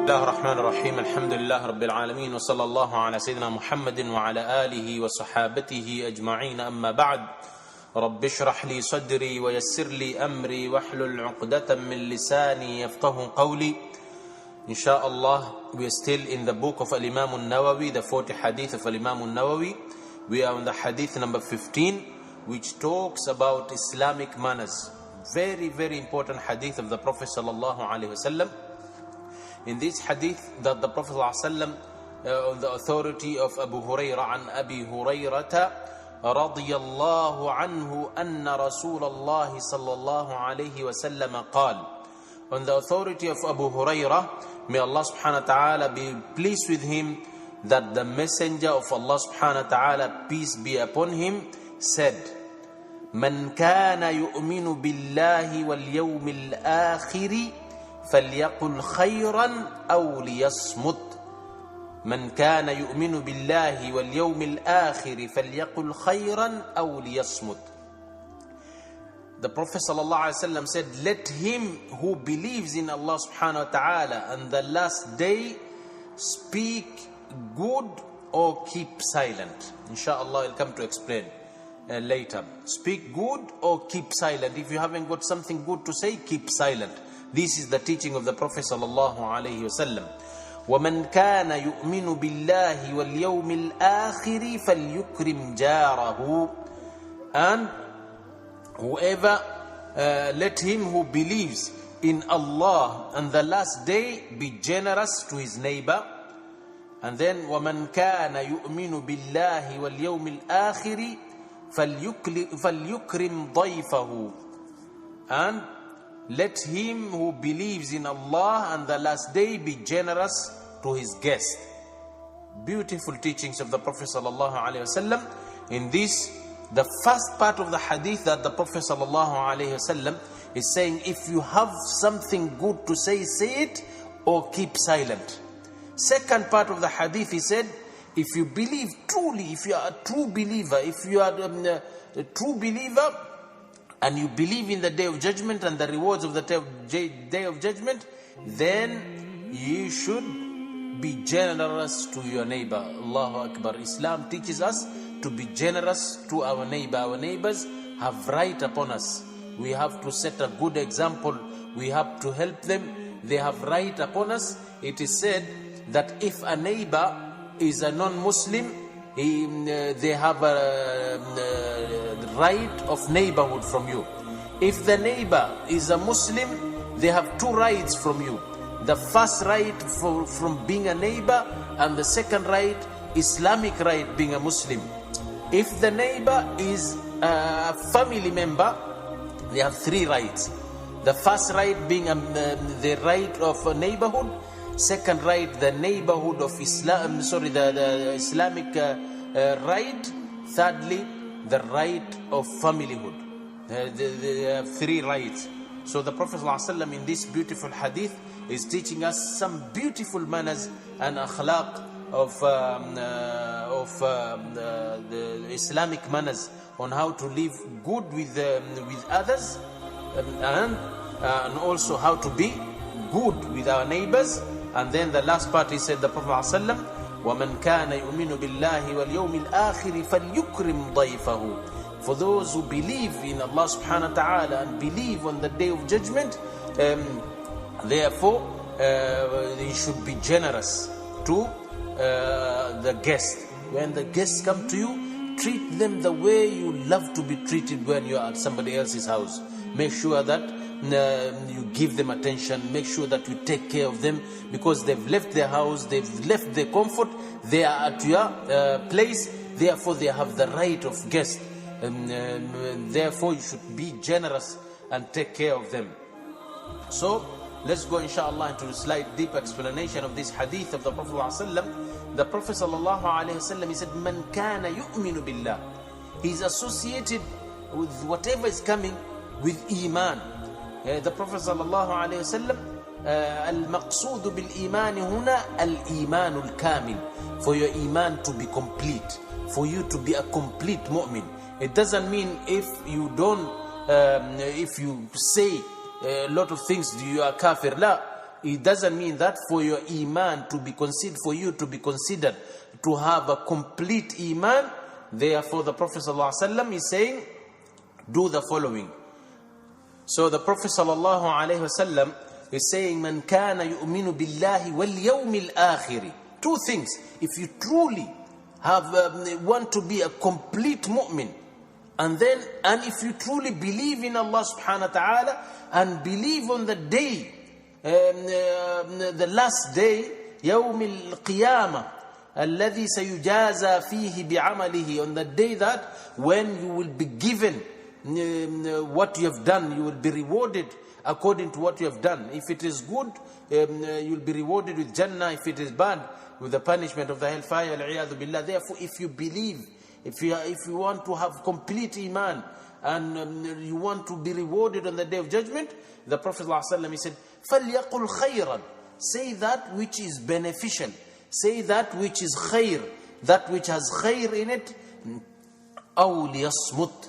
الله الرحمن الرحيم الحمد لله رب العالمين وصلى الله على سيدنا محمد وعلى آله وصحابته أجمعين أما بعد رب اشرح لي صدري ويسر لي أمري واحلل عقدة من لساني يفقه قولي. Inshallah, we are still in the book of Imam al-Nawawi, the 40 hadith of Imam al-Nawawi. We are on the hadith number 15, which talks about Islamic manners. Very, very important hadith of the Prophet sallallahu alaihi wasallam. In this hadith that the Prophet ﷺ, on the authority of Abu Hurairah, an Abi Hurairah radiyallahu anhu anna Rasulullah sallallahu alayhi wa sallam qal. On the authority of Abu Hurairah, may Allah subhanahu wa ta'ala be pleased with him, that the messenger of Allah subhanahu wa ta'ala, peace be upon him, said, Man kana yu'minu billahi wal yawmil akhiri فليقل خيرا أو ليصمت. من كان يؤمن بالله واليوم الآخر فليقل خيرا أو ليصمت. The Prophet ﷺ said, let him who believes in Allah subhanahu wa ta'ala and the last day speak good or keep silent. Inshallah, I'll come to explain later. Speak good or keep silent. If you haven't got something good to say, keep silent. This is the teaching of the Prophet sallallahu alaihi wasallam. وَمَنْ كَانَ يُؤْمِنُ بِاللَّهِ وَالْيَوْمِ الْآخِرِ فَلْيُكْرِمْ جَارَهُ. And whoever, let him who believes in Allah and the last day be generous to his neighbor. And then وَمَنْ كَانَ يُؤْمِنُ بِاللَّهِ وَالْيَوْمِ الْآخِرِ فَلْيُكْرِمْ ضَيْفَهُ. And let him who believes in Allah and the last day be generous to his guest. Beautiful teachings of the Prophet sallallahu alaihi wasallam. In this, the first part of the hadith, that the Prophet sallallahu alaihi wasallam is saying, if you have something good to say, say it or keep silent. Second part of the hadith, he said, if you believe truly, if you are a true believer, if you are a true believer, and you believe in the day of judgment and the rewards of the day of judgment, then you should be generous to your neighbor. Allahu Akbar. Islam teaches us to be generous to our neighbor. Our neighbors have right upon us. We have to set a good example. We have to help them. They have right upon us. It is said that if a neighbor is a non-Muslim, they have a right of neighborhood from you. If the neighbor is a Muslim, they have two rights from you. The first right from being a neighbor, and the second right, Islamic right, being a Muslim. If the neighbor is a family member, they have three rights. The first right being the right of a neighborhood. Second right, the neighborhood of Islam, the Islamic right. Thirdly, the right of familyhood. They have three rights. So the Prophet ﷺ in this beautiful hadith is teaching us some beautiful manners and akhlaq of the Islamic manners, on how to live good with others, and also how to be good with our neighbors. And then the last part, he said, the Prophet ﷺ, وَمَنْ كَانَ يُؤْمِنُ بِاللَّهِ وَالْيَوْمِ الْآخِرِ فَلْيُكْرِمْ ضَيْفَهُ. For those who believe in Allah subhanahu wa ta'ala and believe on the day of judgment, therefore you should be generous to the guest. When the guests come to you, treat them the way you love to be treated when you are at somebody else's house. Make sure that you give them attention. Make sure that you take care of them, because they've left their house, they've left their comfort, they are at your place. Therefore they have the right of guest. Therefore you should be generous and take care of them. So let's go inshallah into a slight deep explanation of this hadith of the Prophet ﷺ. The Prophet ﷺ, he said, Man kana yu'minu billah. He's associated with whatever is coming with iman. The Prophet ﷺ, al-maqsood bil-iman huna al-iman al-kamil. For your iman to be complete, for you to be a complete mu'min. It doesn't mean if you don't, if you say a lot of things, you are kafir. La. it doesn't mean that for your iman to be considered, for you to be considered to have a complete iman. Therefore the Prophet ﷺ is saying, do the following. So the Prophet ﷺ is saying, Man kana yu'minu billahi wal yawmil akhiri. Two things. If you truly want to be a complete mu'min, and if you truly believe in Allah subhanahu wa ta'ala and believe on the day, the last day, يوم القيامة الذي سيجازى فيه بعمله, on the day that when you will be given what you have done, you will be rewarded according to what you have done. If it is good, you will be rewarded with Jannah. If it is bad, with the punishment of the hellfire. Therefore, if you believe, if you want to have complete iman, and you want to be rewarded on the day of judgment, the Prophet ﷺ, he said, فَلْيَقُلْ خَيْرًا. Say that which is beneficial. Say that which is khair, that which has khair in it. أَوْ لِيَصْمُتْ.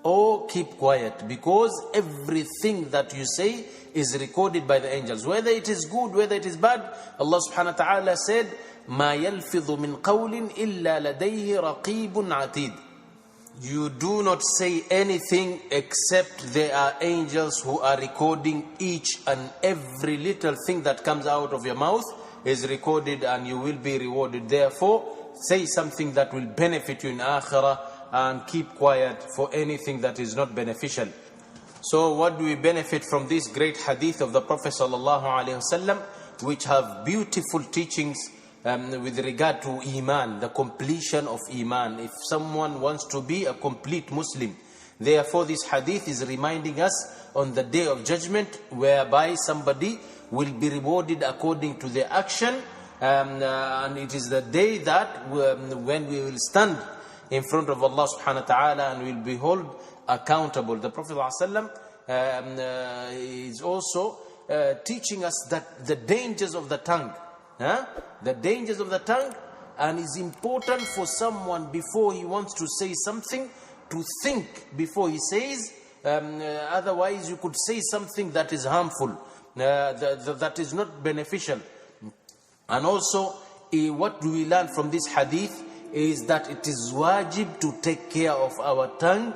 Or keep quiet, because everything that you say is recorded by the angels. Whether it is good, whether it is bad, Allah subhanahu wa ta'ala said, مَا يَلْفِظُ مِنْ قَوْلٍ إِلَّا لَدَيْهِ رَقِيبٌ عَتِيدٌ. You do not say anything except there are angels who are recording each and every little thing that comes out of your mouth is recorded, and you will be rewarded. Therefore, say something that will benefit you in akhirah, and keep quiet for anything that is not beneficial. So what do we benefit from this great hadith of the Prophet ﷺ, which have beautiful teachings with regard to iman, the completion of iman, if someone wants to be a complete Muslim? Therefore this hadith is reminding us on the day of judgment, whereby somebody will be rewarded according to their action, and it is the day that when we will stand in front of Allah subhanahu wa ta'ala and will be held accountable. The Prophet ﷺ is also teaching us that the dangers of the tongue, the dangers of the tongue, and it's important for someone before he wants to say something to think before he says. Otherwise you could say something that is harmful, that is not beneficial. And also, what do we learn from this hadith is that it is wajib to take care of our tongue,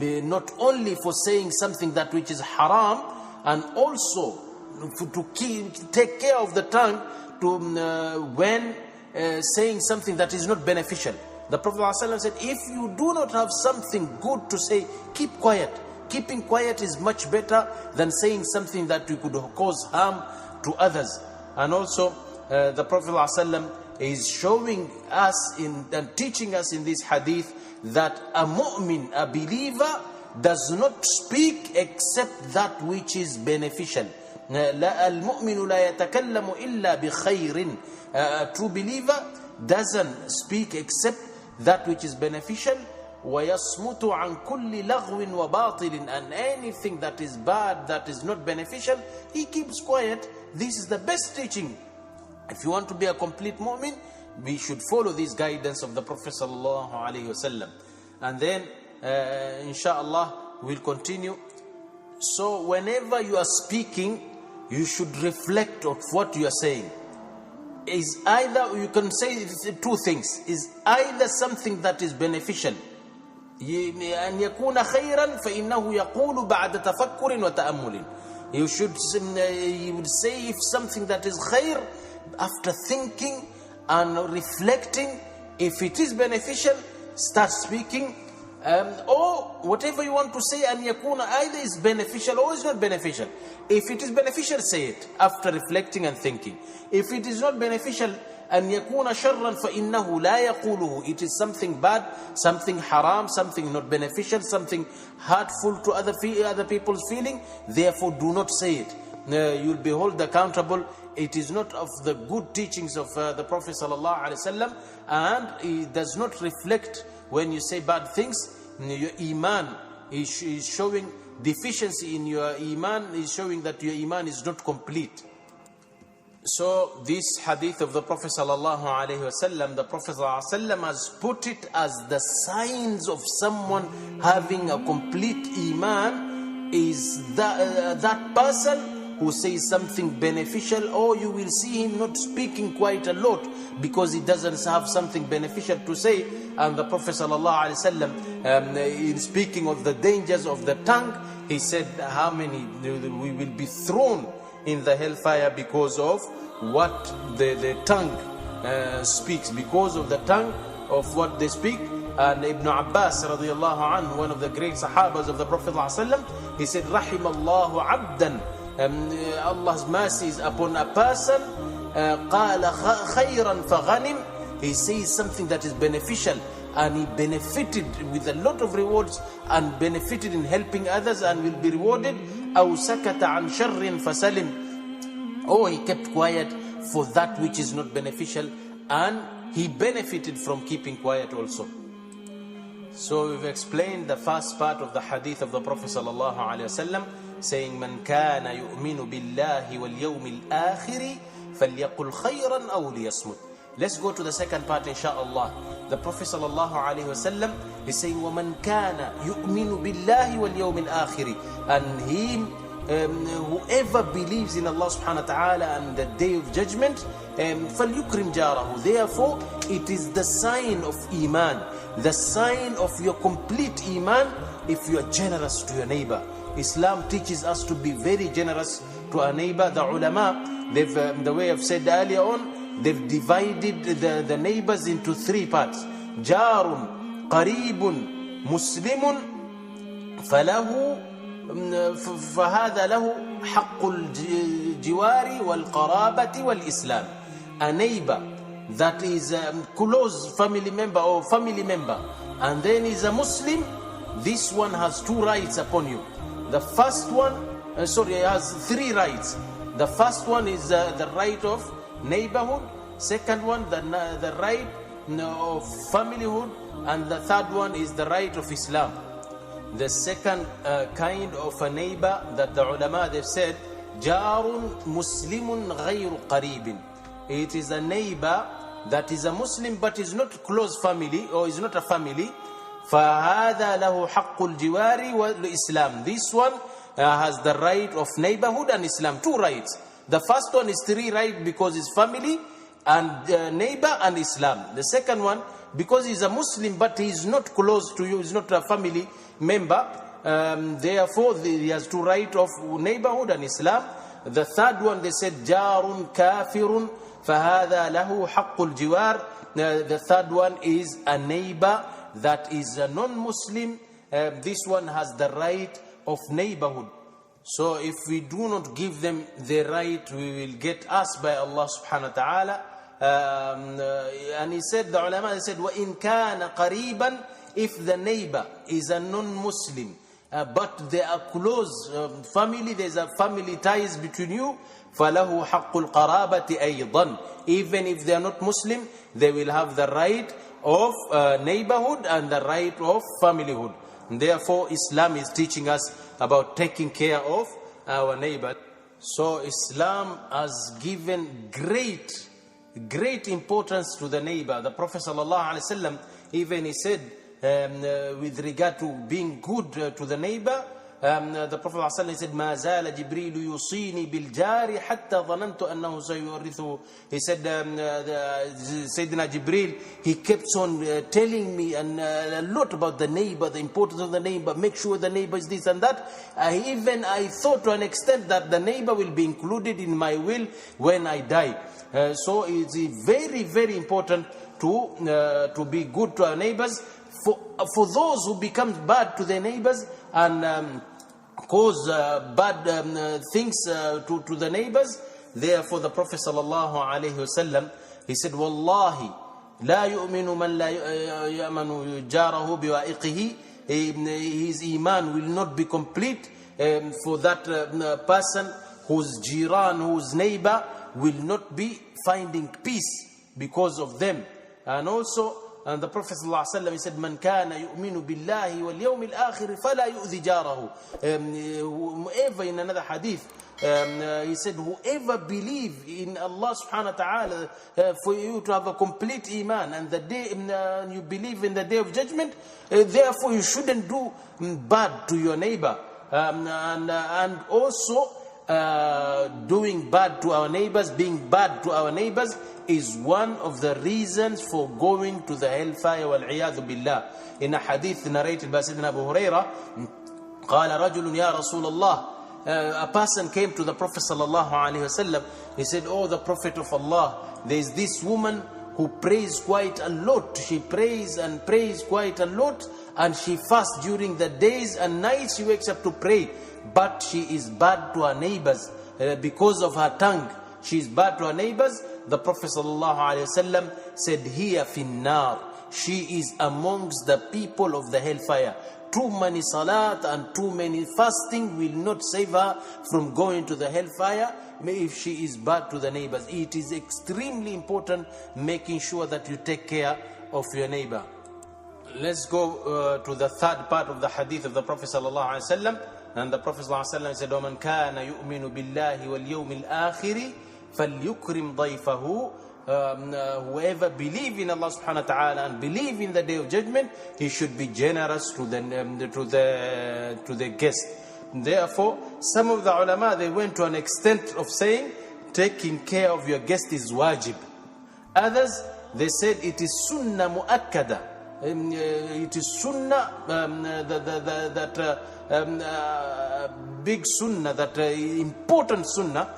not only for saying something that which is haram, and also to take care of the tongue when saying something that is not beneficial. The Prophet ﷺ said, if you do not have something good to say, keep quiet. Keeping quiet is much better than saying something that could cause harm to others. And also the Prophet ﷺ is showing us and teaching us in this hadith that a mu'min, a believer, does not speak except that which is beneficial. الْمُؤْمِنُ لَا يَتَكَلَّمُ إِلَّا بِخَيْرٍ. A true believer doesn't speak except that which is beneficial. وَيَصْمُتُ عَنْ كُلِّ لَغْوٍ وَبَاطِلٍ. And anything that is bad, that is not beneficial, he keeps quiet. This is the best teaching. If you want to be a complete mu'min, we should follow this guidance of the Prophet sallallahu alaihi wasallam. And then inshallah we'll continue. So whenever you are speaking, you should reflect on what you are saying. Is either, you can say two things, is either something that is beneficial, أن يكون خيرا فإنه يقول بعد تفكر وتأمل. You would say if something that is khair, after thinking and reflecting. If it is beneficial, start speaking. Or whatever you want to say, and yakuna, either is beneficial or is not beneficial. If it is beneficial, say it after reflecting and thinking. If it is not beneficial, and yakuna sharran fa innahu la yaquluhu, it is something bad, something haram, something not beneficial, something hurtful to other people's feeling, therefore do not say it. You'll be held accountable. It is not of the good teachings of the Prophet sallallahu alaihi wasallam, and it does not reflect when you say bad things. Your iman is showing deficiency in your iman, is showing that your iman is not complete. So this hadith of the Prophet sallallahu alaihi wasallam, the Prophet sallallahu alaihi wasallam has put it as the signs of someone having a complete iman, is that person who says something beneficial, or you will see him not speaking quite a lot because he doesn't have something beneficial to say. And the Prophet ﷺ, in speaking of the dangers of the tongue, he said how many we will be thrown in the hellfire because of what the tongue speaks, because of the tongue of what they speak. And Ibn Abbas radiallahu anhu, one of the great sahabas of the Prophet ﷺ, he said, Rahim Allahu abdan, Allah's mercy is upon a person, qala khayran faghanim, he says something that is beneficial and he benefited with a lot of rewards and benefited in helping others and will be rewarded. Aw sakata an sharrin fasalim, or he kept quiet for that which is not beneficial and he benefited from keeping quiet also. So we've explained the first part of the hadith of the Prophet sallallahu alaihi wasallam, saying, "Man kana yu'minu billahi wal yawmil akhir falyaqul khayran aw liyasmut." Let's go to the second part, inshallah. The Prophet sallallahu alaihi wasallam is saying, "وَمَنْ كَانَ يُؤْمِنُ بِاللَّهِ وَالْيَوْمِ الْآخِرِ," and him, whoever believes in Allah subhanahu wa ta'ala and the day of judgment, فَلْيُكْرِمْ جَارَهُ. Therefore, it is the sign of iman, the sign of your complete iman, if you are generous to your neighbor. Islam teaches us to be very generous to our neighbor. The ulama, they've, the way I've said earlier on, they've divided the neighbors into three parts. جار قريب مسلم فله فهذا له حق الجوار والقرابة والإسلام. A neighbor that is a close family member or family member and then is a Muslim, this one has two rights upon you. The first one, has three rights. The first one is the right of neighborhood, second one the right of familyhood, and the third one is the right of Islam. The second kind of a neighbor that the ulama, they've said, jarun muslimun ghayru qaribin. It is a neighbor that is a Muslim but is not close family or is not a family. فَهَذَا لَهُ حَقُّ الْجِوَارِ وَالْإِسْلَامِ. This one has the right of neighborhood and Islam, two rights. The first one is three rights because it's family and neighbor and Islam. The second one, because he's a Muslim but he is not close to you, he's not a family member, therefore he has two rights of neighborhood and Islam. The third one, they said, jarun kafirun فَهَذَا لَهُ حَقُّ الْجِوَارِ. The third one is a neighbor that is a non-Muslim. This one has the right of neighborhood. So if we do not give them the right, we will get asked by Allah subhanahu wa ta'ala. And he said, the ulama, they said, وَإِن كَانَ قَرِيبًا, if the neighbor is a non-Muslim, but they are close family, there's a family ties between you, فَلَهُ حَقُّ الْقَرَابَةِ أَيْضًا. Even if they are not Muslim, they will have the right of neighborhood and the right of familyhood. Therefore, Islam is teaching us about taking care of our neighbor. So Islam has given great importance to the neighbor. The Prophet ﷺ, even he said, with regard to being good to the neighbor, the Prophet ﷺ said, مَا زَالَ جِبْرِيلُ يُصِينِي بِالْجَارِ حَتَّى ظَنَنْتُ أَنَّهُ سَيُوَرِّثُهُ. He said, Sayyidina Jibreel, he kept on telling me a lot about the neighbor, the importance of the neighbor, make sure the neighbor is this and that. I thought to an extent that the neighbor will be included in my will when I die. So it's very, very important to be good to our neighbors. For those who become bad to their neighbors and cause bad things to the neighbors, therefore the Prophet sallallahu alaihi wasallam, he said, "Wallahi, la yu'minu man la ya'manu jarahu biwa'iqihi." His iman will not be complete for that person whose jiran, whose neighbor, will not be finding peace because of them. And also, and the Prophet ﷺ, he said, "Man kana yu'minu billahi wal yawmil akhir fala yu'dhi jarahu." Whoever, in another hadith, he said, whoever believe in Allah subhanahu wa ta'ala, for you to have a complete iman and the day you believe in the day of judgment, therefore you shouldn't do bad to your neighbor. And also doing bad to our neighbors, being bad to our neighbors, is one of the reasons for going to the hellfire, wal-'iyadhu billah. In a hadith narrated by Sayyidina Abu Hurairah, قال رجل يا رسول الله, a person came to the Prophet sallallahu alaihi wasallam. He said, "Oh, the Prophet of Allah, there is this woman who prays quite a lot. She prays and prays quite a lot, and she fasts during the days and nights. She wakes up to pray, but she is bad to her neighbors because of her tongue. She is bad to her neighbors." The Prophet sallallahu alaihi wasallam said, "Hiya finnar." She is amongst the people of the hellfire. Too many salat and too many fasting will not save her from going to the hellfire if she is bad to the neighbors. It is extremely important making sure that you take care of your neighbor. Let's go to the third part of the hadith of the Prophet sallallahu alaihi wasallam. And the Prophet sallallahu alaihi wasallam said, "وَمَنْ كَانَ يُؤْمِنُ بِاللَّهِ وَالْيَوْمِ الْآخِرِ فَلْيُكْرِمْ ضَيْفَهُ." Whoever believe in Allah subhanahu wa ta'ala and believe in the day of judgment, he should be generous to the guest. Therefore, some of the ulama, they went to an extent of saying taking care of your guest is wajib. Others, they said it is sunnah mu'akkada. It is sunnah that big sunnah, that important sunnah,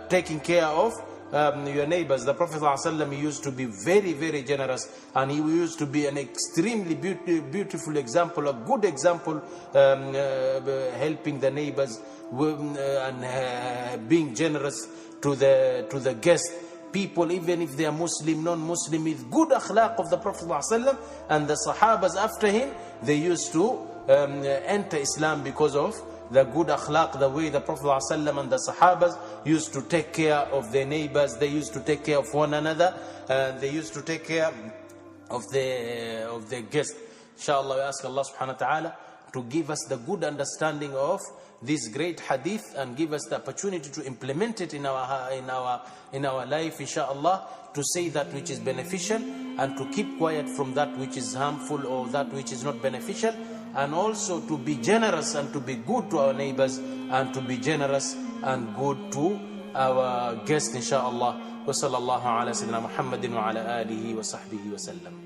taking care of your neighbors. The Prophet ﷺ used to be very, very generous, and he used to be an extremely beautiful example, a good example, helping the neighbors and being generous to the guests. People, even if they are Muslim, non-Muslim, with good akhlaq of the Prophet ﷺ, and the Sahabas after him, they used to enter Islam because of the good akhlaq, the way the Prophet ﷺ and the Sahabas used to take care of their neighbors. They used to take care of one another, they used to take care of their guests. Inshallah, we ask Allah subhanahu wa ta'ala to give us the good understanding of this great hadith and give us the opportunity to implement it in our life, inshallah, to say that which is beneficial and to keep quiet from that which is harmful or that which is not beneficial, and also to be generous and to be good to our neighbors and to be generous and good to our guests, inshallah. Wa sallallahu ala sayyidina Muhammadin wa ala alihi wa sahbihi wa sallam.